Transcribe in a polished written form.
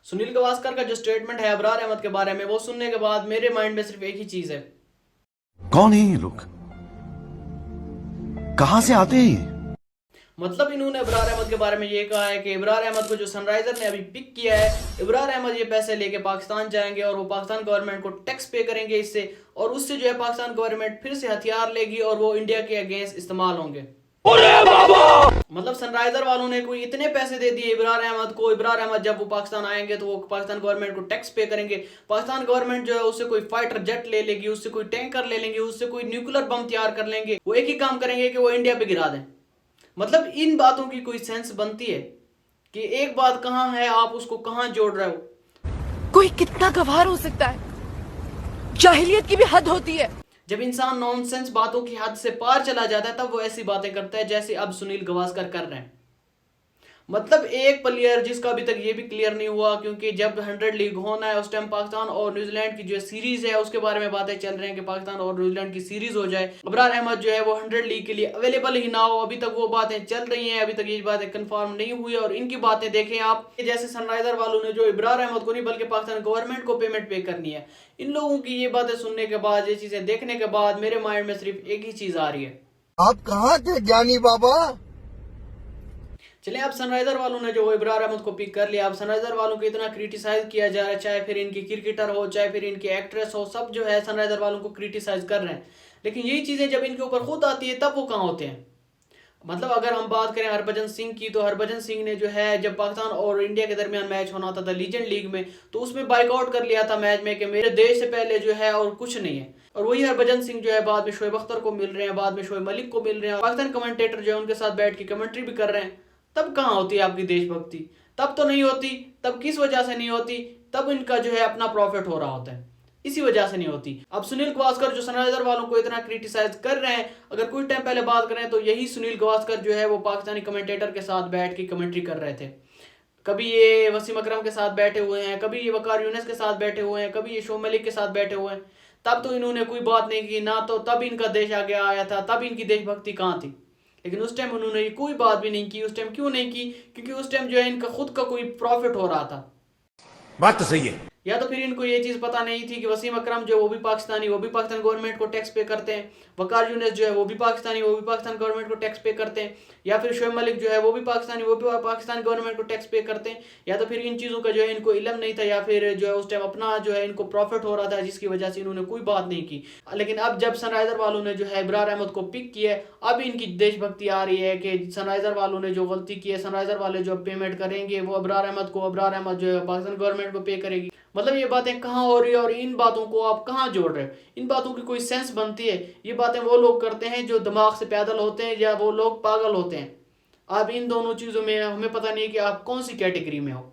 सुनील गावस्कर का जो स्टेटमेंट है अबरार अहमद के बारे में, वो सुनने के बाद मेरे माइंड में सिर्फ एक ही चीज है। कौन है ये लोग? कहां से आते हैं ये? मतलब इन्होंने इब्रार अहमद के बारे में ये कहा है कि इब्रार अहमद को जो सनराइजर ने अभी पिक किया है, इब्रार अहमद ये पैसे लेके पाकिस्तान जाएंगे और वो पाकिस्तान गवर्नमेंट को टैक्स पे करेंगे इससे, और उससे जो है पाकिस्तान गवर्नमेंट फिर से हथियार लेगी और वो इंडिया के अगेंस्ट इस्तेमाल होंगे। मतलब सनराइजर वालों ने कोई इतने पैसे दे दिए इब्रार अहमद को, इब्रार अहमद जब वो पाकिस्तान आएंगे तो वो पाकिस्तान गवर्नमेंट को टैक्स पे करेंगे। पाकिस्तान गवर्नमेंट जो है उससे कोई फाइटर जेट ले लेगी, उससे कोई टैंकर ले लेंगे, उससे कोई न्यूक्लियर बम तैयार कर लेंगे। वो एक ही काम करेंगे कि वो इंडिया पे गिरा दें। मतलब इन बातों की कोई सेंस बनती है कि एक बात कहां है, आप उसको कहां जोड़ रहे हो। कोई कितना गवार हो सकता है, जाहिलियत की भी हद होती है। जब इंसान नॉनसेंस बातों की हद से पार चला जाता है तब वो ऐसी बातें करता है जैसे अब सुनील गावस्कर कर रहे हैं। मतलब एक प्लेयर जिसका अभी तक ये भी क्लियर नहीं हुआ, क्योंकि जब 100 लीग होना है उस टाइम पाकिस्तान और न्यूजीलैंड की जो सीरीज है उसके बारे में बातें चल रही हैं कि पाकिस्तान और न्यूजीलैंड की सीरीज हो जाए, अबरार अहमद जो है वो 100 लीग के लिए अवेलेबल ही ना हो। अभी तक वो बातें चल रही हैं, अभी तक ये बातें कंफर्म नहीं हुई। और इनकी बातें देखें आप, जैसे सनराइजर वालों ने जो इब्रार अहमद को नहीं बल्कि पाकिस्तान गवर्नमेंट को पेमेंट पे करनी है। इन लोगों की ये बातें सुनने के बाद, ये चीजें देखने के बाद मेरे माइंड में सिर्फ एक ही चीज आ रही है, आप कहाँ थे ज्ञानी बाबा? चलिए अब सनराइजर वालों ने जो वो इब्रार अहमद को पिक कर लिया। अब सनराइजर वालों को इतना क्रिटिसाइज किया जा रहा है, चाहे फिर इनकी क्रिकेटर हो चाहे फिर इनकी एक्ट्रेस हो, सब जो है सनराइजर वालों को क्रिटिसाइज कर रहे हैं। लेकिन यही चीजें जब इनके ऊपर खुद आती है तब वो कहाँ होते हैं। मतलब अगर हम बात करें हरभजन सिंह की, तो हरभजन सिंह ने जो है जब पाकिस्तान और इंडिया के दरमियान मैच होना था लीजेंड लीग में, तो उसमें बाइकआउट कर लिया था मैच में कि मेरे देश से पहले जो है और कुछ नहीं है। और वही हरभजन सिंह जो है बाद में शोएब अख्तर को मिल रहे हैं, बाद में शोएब मलिक को मिल रहे हैं, पाकिस्तान कमेंटेटर जो है उनके साथ बैठ के कमेंट्री भी कर रहे हैं। तब कहाँ होती है आपकी देशभक्ति? तब तो नहीं होती। तब किस वजह से नहीं होती? तब इनका जो है अपना प्रॉफिट हो रहा होता है, इसी वजह से नहीं होती। अब सुनील गावस्कर जो सनराइजर वालों को इतना क्रिटिसाइज कर रहे हैं, अगर कुछ टाइम पहले बात करें तो यही सुनील गावस्कर जो है वो पाकिस्तानी कमेंटेटर के साथ बैठ के कमेंट्री कर रहे थे। कभी ये वसीम अकरम के साथ बैठे हुए हैं, कभी ये वकार यूनिस के साथ बैठे हुए हैं, कभी ये शोएब मलिक के साथ बैठे हुए हैं। तब तो इन्होंने कोई बात नहीं की ना, तो तब इनका देश आगे आया था, तब इनकी देशभक्ति कहाँ थी। लेकिन उस टाइम उन्होंने कोई बात भी नहीं की। उस टाइम क्यों नहीं की? क्योंकि उस टाइम जो है इनका खुद का कोई प्रॉफिट हो रहा था। बात तो सही है। या तो फिर इनको ये चीज पता नहीं थी कि वसीम अकरम जो वो भी पाकिस्तानी, वो भी पाकिस्तान गवर्नमेंट को टैक्स पे करते हैं, वकार यूनिस जो है वो भी पाकिस्तानी, वो भी पाकिस्तान गवर्नमेंट को टैक्स पे करते हैं, या फिर शोएब मलिक जो है वो भी पाकिस्तानी, वो भी पाकिस्तान गवर्नमेंट को टैक्स पे करते हैं। या तो फिर इन चीज़ों का जो है इनको इल्म नहीं था, या फिर जो है उस टाइम अपना जो है इनको प्रॉफिट हो रहा था जिसकी वजह से इन्होंने कोई बात नहीं की। लेकिन अब जब सनराइजर वालों ने जो है इब्रार अहमद को पिक किया है, अब इनकी देशभक्ति आ रही है कि सनराइजर वालों ने जो गलती की है, सनराइजर वाले जो पेमेंट करेंगे वो इब्रार अहमद को, इब्रार अहमद जो है पाकिस्तान गवर्नमेंट को पे करेगी। मतलब ये बातें कहाँ हो रही है और इन बातों को आप कहाँ जोड़ रहे हो? इन बातों की कोई सेंस बनती है? ये बातें वो लोग करते हैं जो दिमाग से पैदल होते हैं या वो लोग पागल होते हैं। आप इन दोनों चीज़ों में, हमें पता नहीं कि आप कौन सी कैटेगरी में हो।